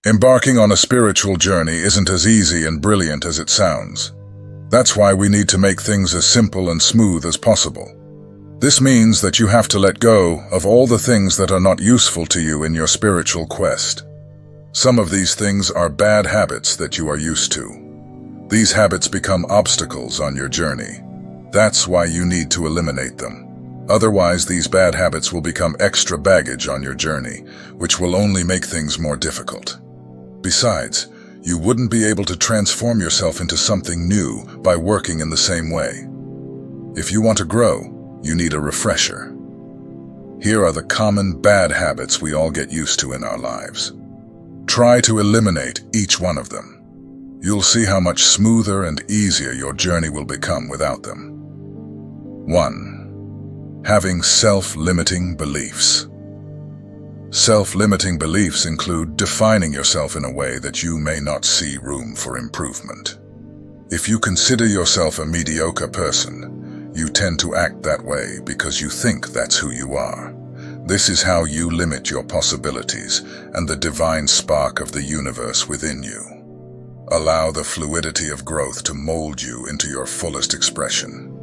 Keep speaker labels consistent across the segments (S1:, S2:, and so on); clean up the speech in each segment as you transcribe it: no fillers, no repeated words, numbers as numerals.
S1: Embarking on a spiritual journey isn't as easy and brilliant as it sounds. That's why we need to make things as simple and smooth as possible. This means that you have to let go of all the things that are not useful to you in your spiritual quest. Some of these things are bad habits that you are used to. These habits become obstacles on your journey. That's why you need to eliminate them. Otherwise, these bad habits will become extra baggage on your journey, which will only make things more difficult. Besides, you wouldn't be able to transform yourself into something new by working in the same way. If you want to grow, you need a refresher. Here are the common bad habits we all get used to in our lives. Try to eliminate each one of them. You'll see how much smoother and easier your journey will become without them. 1. Having self-limiting beliefs. Self-limiting beliefs include defining yourself in a way that you may not see room for improvement. If you consider yourself a mediocre person, you tend to act that way because you think that's who you are. This is how you limit your possibilities and the divine spark of the universe within you. Allow the fluidity of growth to mold you into your fullest expression.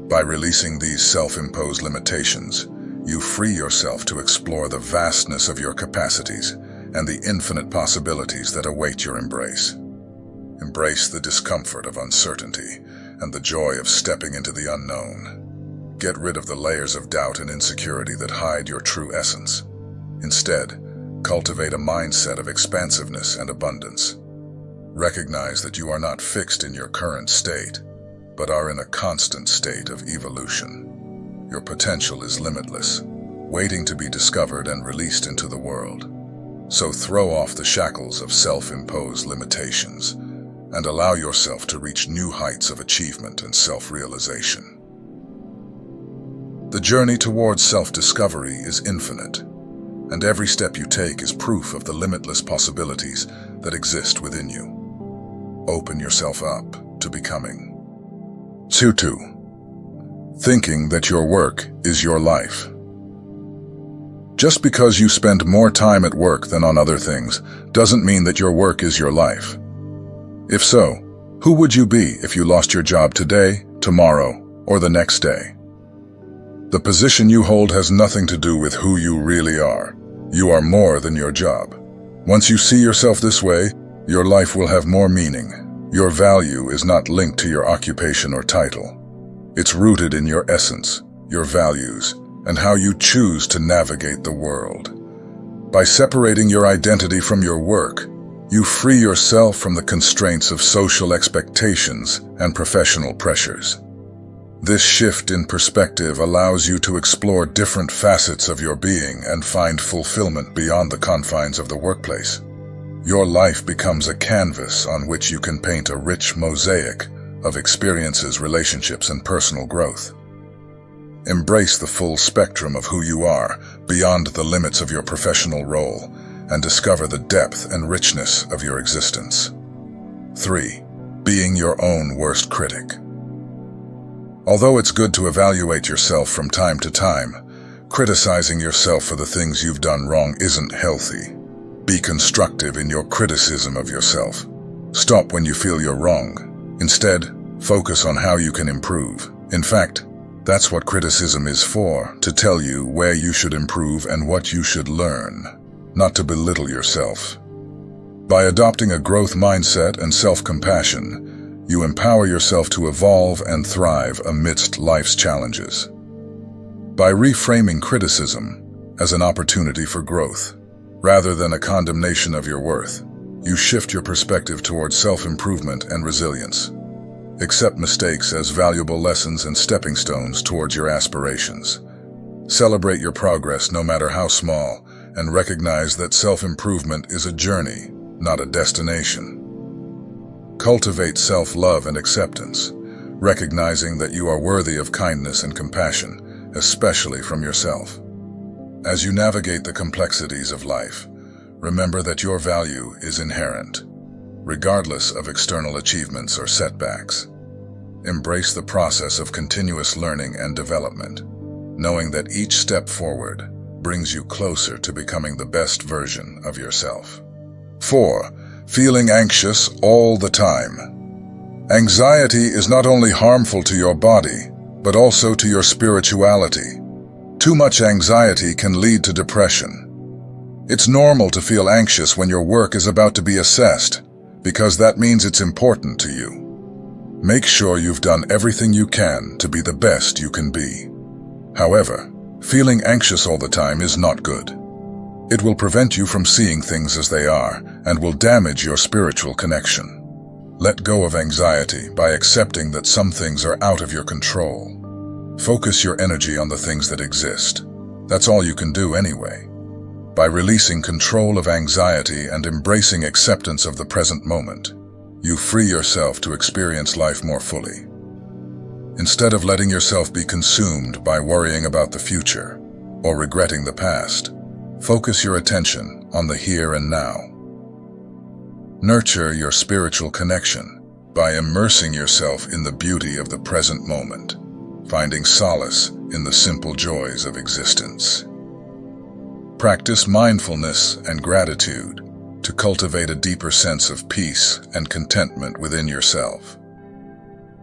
S1: By releasing these self-imposed limitations, you free yourself to explore the vastness of your capacities and the infinite possibilities that await your embrace. Embrace the discomfort of uncertainty and the joy of stepping into the unknown. Get rid of the layers of doubt and insecurity that hide your true essence. Instead, cultivate a mindset of expansiveness and abundance. Recognize that you are not fixed in your current state, but are in a constant state of evolution. Your potential is limitless, waiting to be discovered and released into the world. So throw off the shackles of self-imposed limitations and allow yourself to reach new heights of achievement and self-realization. The journey towards self-discovery is infinite, and every step you take is proof of the limitless possibilities that exist within you. Open yourself up to becoming. 2. Thinking that your work is your life. Just because you spend more time at work than on other things doesn't mean that your work is your life. If so, who would you be if you lost your job today, tomorrow, or the next day? The position you hold has nothing to do with who you really are. You are more than your job. Once you see yourself this way, your life will have more meaning. Your value is not linked to your occupation or title. It's rooted in your essence, your values, and how you choose to navigate the world. By separating your identity from your work, you free yourself from the constraints of social expectations and professional pressures. This shift in perspective allows you to explore different facets of your being and find fulfillment beyond the confines of the workplace. Your life becomes a canvas on which you can paint a rich mosaic of experiences, relationships, and personal growth. Embrace the full spectrum of who you are beyond the limits of your professional role and discover the depth and richness of your existence. 3. Being your own worst critic. Although it's good to evaluate yourself from time to time, criticizing yourself for the things you've done wrong isn't healthy. Be constructive in your criticism of yourself. Stop when you feel you're wrong. Instead, focus on how you can improve. In fact, that's what criticism is for, to tell you where you should improve and what you should learn, not to belittle yourself. By adopting a growth mindset and self-compassion, you empower yourself to evolve and thrive amidst life's challenges. By reframing criticism as an opportunity for growth, rather than a condemnation of your worth, you shift your perspective towards self-improvement and resilience. Accept mistakes as valuable lessons and stepping stones towards your aspirations. Celebrate your progress no matter how small, and recognize that self-improvement is a journey, not a destination. Cultivate self-love and acceptance, recognizing that you are worthy of kindness and compassion, especially from yourself. As you navigate the complexities of life, remember that your value is inherent, regardless of external achievements or setbacks. Embrace the process of continuous learning and development, knowing that each step forward brings you closer to becoming the best version of yourself. 4. 4. Feeling anxious all the time. Anxiety is not only harmful to your body, but also to your spirituality. Too much anxiety can lead to depression. It's normal to feel anxious when your work is about to be assessed, because that means it's important to you. Make sure you've done everything you can to be the best you can be. However, feeling anxious all the time is not good. It will prevent you from seeing things as they are and will damage your spiritual connection. Let go of anxiety by accepting that some things are out of your control. Focus your energy on the things that exist. That's all you can do anyway. By releasing control of anxiety and embracing acceptance of the present moment, you free yourself to experience life more fully. Instead of letting yourself be consumed by worrying about the future or regretting the past, focus your attention on the here and now. Nurture your spiritual connection by immersing yourself in the beauty of the present moment, finding solace in the simple joys of existence. Practice mindfulness and gratitude to cultivate a deeper sense of peace and contentment within yourself.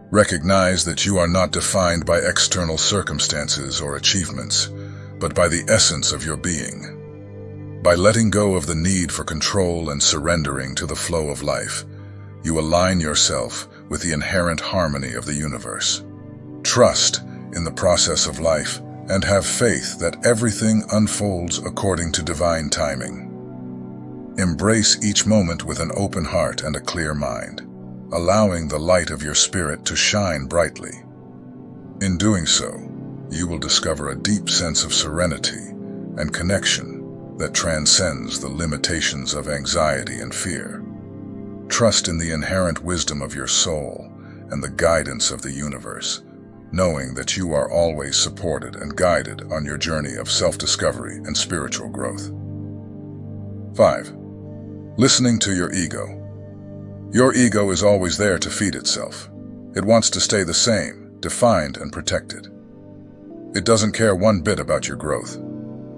S1: Recognize that you are not defined by external circumstances or achievements, but by the essence of your being. By letting go of the need for control and surrendering to the flow of life, you align yourself with the inherent harmony of the universe. Trust in the process of life and have faith that everything unfolds according to divine timing. Embrace each moment with an open heart and a clear mind, allowing the light of your spirit to shine brightly. In doing so, you will discover a deep sense of serenity and connection that transcends the limitations of anxiety and fear. Trust in the inherent wisdom of your soul and the guidance of the universe, knowing that you are always supported and guided on your journey of self-discovery and spiritual growth. 5. Listening to your ego. Your ego is always there to feed itself. It wants to stay the same, defined and protected. It doesn't care one bit about your growth.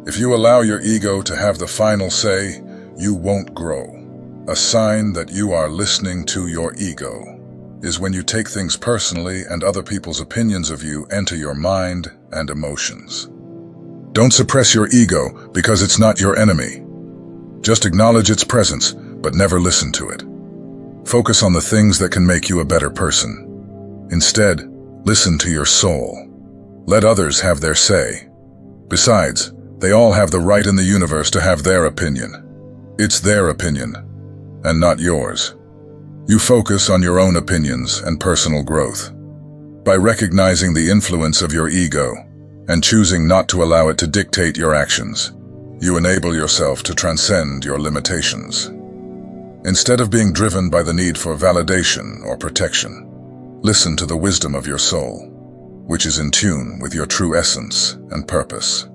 S1: If you allow your ego to have the final say, you won't grow. A sign that you are listening to your ego is when you take things personally and other people's opinions of you enter your mind and emotions. Don't suppress your ego because it's not your enemy. Just acknowledge its presence, but never listen to it. Focus on the things that can make you a better person. Instead, listen to your soul. Let others have their say. Besides, they all have the right in the universe to have their opinion. It's their opinion, and not yours. You focus on your own opinions and personal growth. By recognizing the influence of your ego and choosing not to allow it to dictate your actions, you enable yourself to transcend your limitations. Instead of being driven by the need for validation or protection, listen to the wisdom of your soul, which is in tune with your true essence and purpose.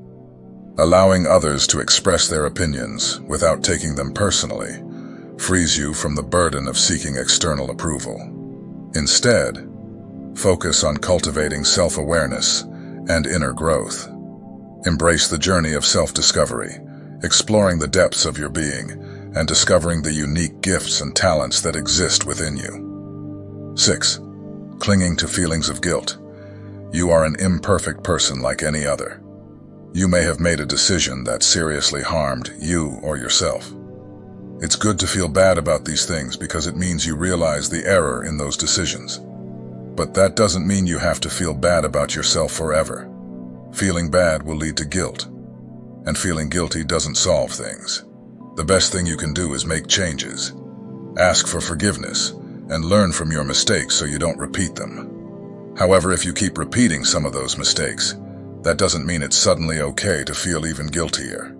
S1: Allowing others to express their opinions without taking them personally frees you from the burden of seeking external approval. Instead, focus on cultivating self-awareness and inner growth. Embrace the journey of self-discovery, exploring the depths of your being and discovering the unique gifts and talents that exist within you. 6. Clinging to feelings of guilt. You are an imperfect person like any other. You may have made a decision that seriously harmed you or yourself. It's good to feel bad about these things because it means you realize the error in those decisions. But that doesn't mean you have to feel bad about yourself forever. Feeling bad will lead to guilt, and feeling guilty doesn't solve things. The best thing you can do is make changes. Ask for forgiveness and learn from your mistakes so you don't repeat them. However, if you keep repeating some of those mistakes, that doesn't mean it's suddenly okay to feel even guiltier.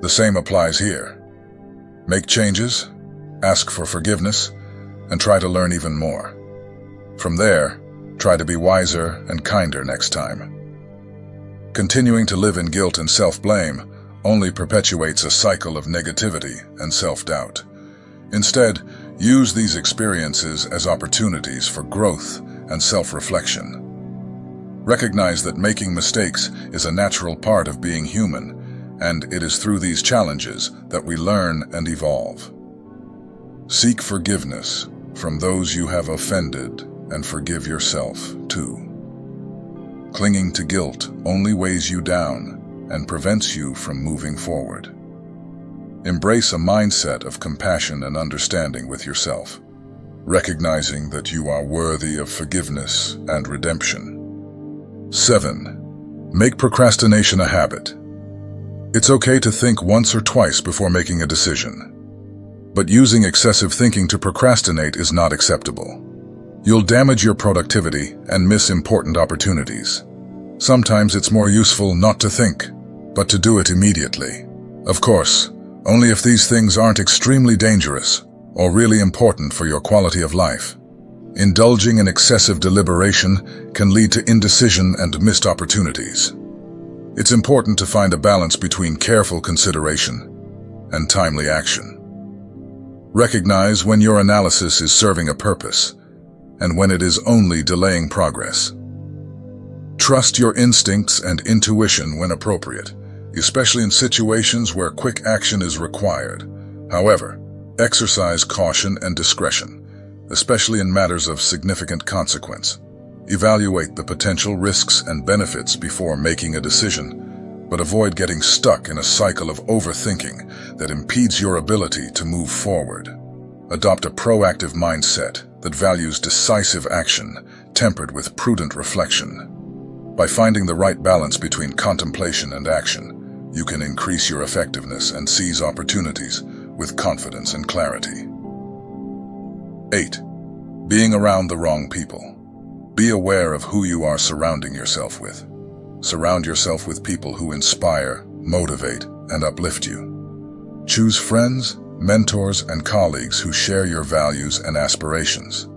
S1: The same applies here. Make changes, ask for forgiveness, and try to learn even more. From there, try to be wiser and kinder next time. Continuing to live in guilt and self-blame only perpetuates a cycle of negativity and self-doubt. Instead, use these experiences as opportunities for growth and self-reflection. Recognize that making mistakes is a natural part of being human, and it is through these challenges that we learn and evolve. Seek forgiveness from those you have offended and forgive yourself too. Clinging to guilt only weighs you down and prevents you from moving forward. Embrace a mindset of compassion and understanding with yourself, recognizing that you are worthy of forgiveness and redemption. 7. Make procrastination a habit. It's okay to think once or twice before making a decision. But using excessive thinking to procrastinate is not acceptable. You'll damage your productivity and miss important opportunities. Sometimes it's more useful not to think, but to do it immediately. Of course, only if these things aren't extremely dangerous or really important for your quality of life. Indulging in excessive deliberation can lead to indecision and missed opportunities. It's important to find a balance between careful consideration and timely action. Recognize when your analysis is serving a purpose and when it is only delaying progress. Trust your instincts and intuition when appropriate, especially in situations where quick action is required. However, exercise caution and discretion, especially in matters of significant consequence. Evaluate the potential risks and benefits before making a decision, but avoid getting stuck in a cycle of overthinking that impedes your ability to move forward. Adopt a proactive mindset that values decisive action, tempered with prudent reflection. By finding the right balance between contemplation and action, you can increase your effectiveness and seize opportunities with confidence and clarity. 8. Being around the wrong people. Be aware of who you are surrounding yourself with. Surround yourself with people who inspire, motivate, and uplift you. Choose friends, mentors, and colleagues who share your values and aspirations.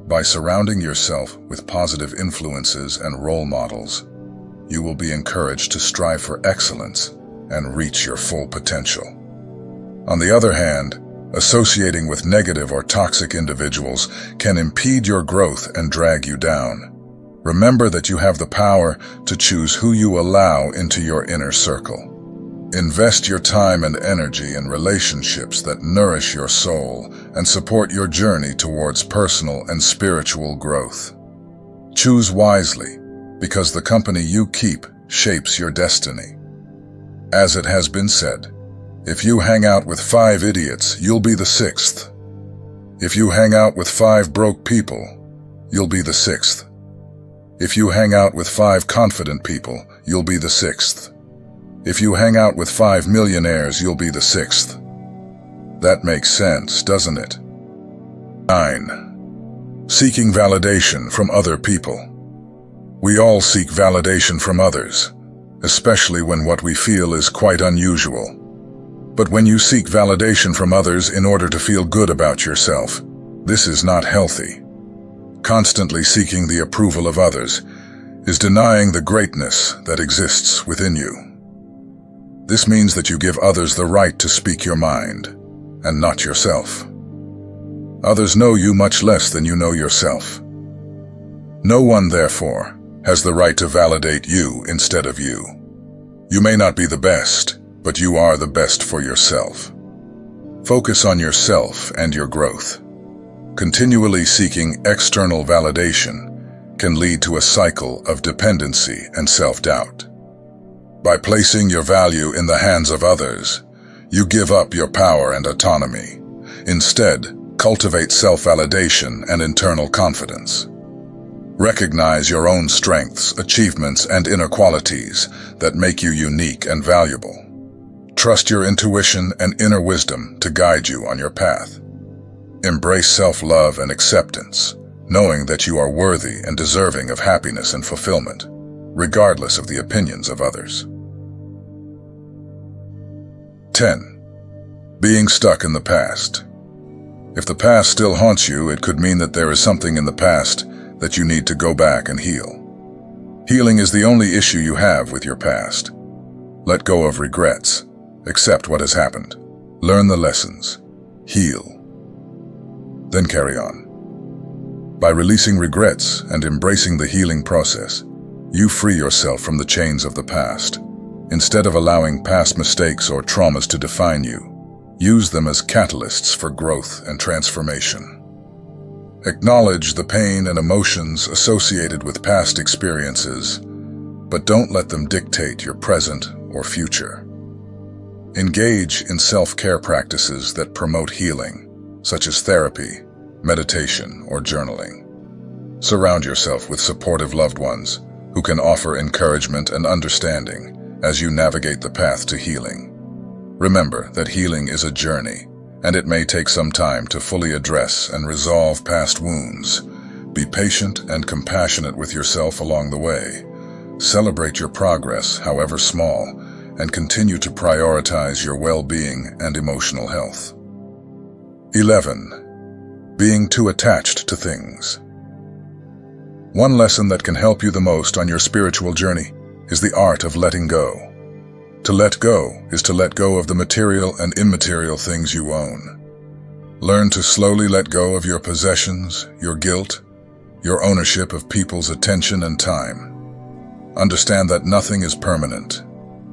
S1: By surrounding yourself with positive influences and role models, you will be encouraged to strive for excellence and reach your full potential. On the other hand, associating with negative or toxic individuals can impede your growth and drag you down. Remember that you have the power to choose who you allow into your inner circle. Invest your time and energy in relationships that nourish your soul and support your journey towards personal and spiritual growth. Choose wisely, because the company you keep shapes your destiny. As it has been said, if you hang out with 5 idiots, you'll be the 6th. If you hang out with 5 broke people, you'll be the 6th. If you hang out with 5 confident people, you'll be the 6th. If you hang out with 5 millionaires, you'll be the 6th. That makes sense, doesn't it? 9. Seeking validation from other people. We all seek validation from others, especially when what we feel is quite unusual. But when you seek validation from others in order to feel good about yourself, this is not healthy. Constantly seeking the approval of others is denying the greatness that exists within you. This means that you give others the right to speak your mind, and not yourself. Others know you much less than you know yourself. No one, therefore, has the right to validate you instead of you. You may not be the best, but you are the best for yourself. Focus on yourself and your growth. Continually seeking external validation can lead to a cycle of dependency and self-doubt. By placing your value in the hands of others, you give up your power and autonomy. Instead, cultivate self-validation and internal confidence. Recognize your own strengths, achievements, and inner qualities that make you unique and valuable. Trust your intuition and inner wisdom to guide you on your path. Embrace self-love and acceptance, knowing that you are worthy and deserving of happiness and fulfillment, regardless of the opinions of others. 10. Being stuck in the past. If the past still haunts you, it could mean that there is something in the past that you need to go back and heal. Healing is the only issue you have with your past. Let go of regrets. Accept what has happened. Learn the lessons. Heal. Then carry on. By releasing regrets and embracing the healing process, you free yourself from the chains of the past. Instead of allowing past mistakes or traumas to define you, Use them as catalysts for growth and transformation. Acknowledge the pain and emotions associated with past experiences, but don't let them dictate your present or future. Engage in self-care practices that promote healing, such as therapy, meditation, or journaling. Surround yourself with supportive loved ones who can offer encouragement and understanding as you navigate the path to healing. Remember that healing is a journey, and it may take some time to fully address and resolve past wounds. Be patient and compassionate with yourself along the way. Celebrate your progress, however small, and continue to prioritize your well-being and emotional health. 11. Being too attached to things. One lesson that can help you the most on your spiritual journey is the art of letting go. To let go is to let go of the material and immaterial things you own. Learn to slowly let go of your possessions, your guilt, your ownership of people's attention and time. Understand that nothing is permanent,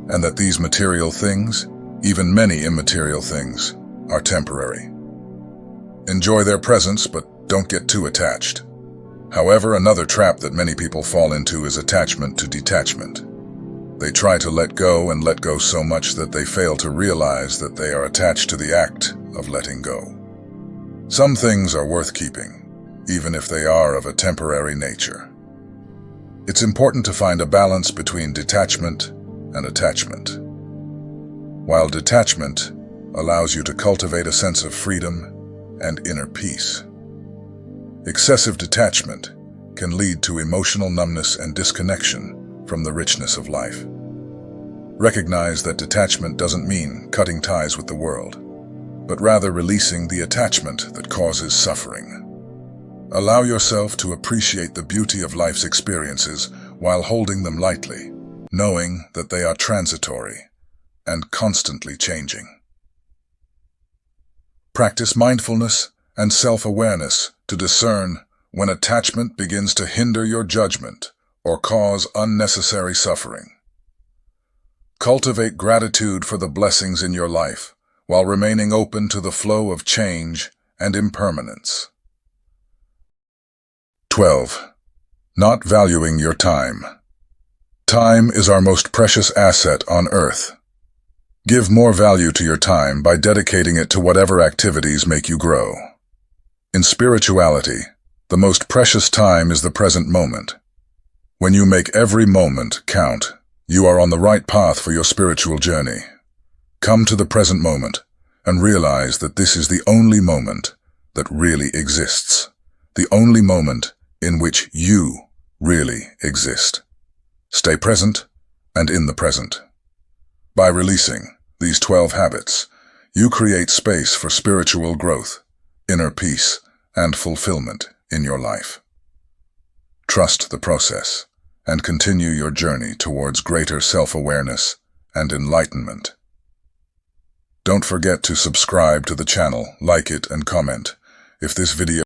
S1: and that these material things, even many immaterial things, are temporary. Enjoy their presence, but don't get too attached. However, another trap that many people fall into is attachment to detachment. They try to let go and let go so much that they fail to realize that they are attached to the act of letting go. Some things are worth keeping, even if they are of a temporary nature. It's important to find a balance between detachment and attachment. While detachment allows you to cultivate a sense of freedom and inner peace, excessive detachment can lead to emotional numbness and disconnection from the richness of life. Recognize that detachment doesn't mean cutting ties with the world, but rather releasing the attachment that causes suffering. Allow yourself to appreciate the beauty of life's experiences while holding them lightly, knowing that they are transitory and constantly changing. Practice mindfulness and self-awareness to discern when attachment begins to hinder your judgment or cause unnecessary suffering. Cultivate gratitude for the blessings in your life while remaining open to the flow of change and impermanence. 12. Not valuing your time. Time is our most precious asset on earth. Give more value to your time by dedicating it to whatever activities make you grow. In spirituality, the most precious time is the present moment. When you make every moment count, you are on the right path for your spiritual journey. Come to the present moment and realize that this is the only moment that really exists, the only moment in which you really exist. Stay present and in the present. By releasing these 12 habits, you create space for spiritual growth, inner peace, and fulfillment in your life. Trust the process and continue your journey towards greater self-awareness and enlightenment. Don't forget to subscribe to the channel, like it, and comment. If this video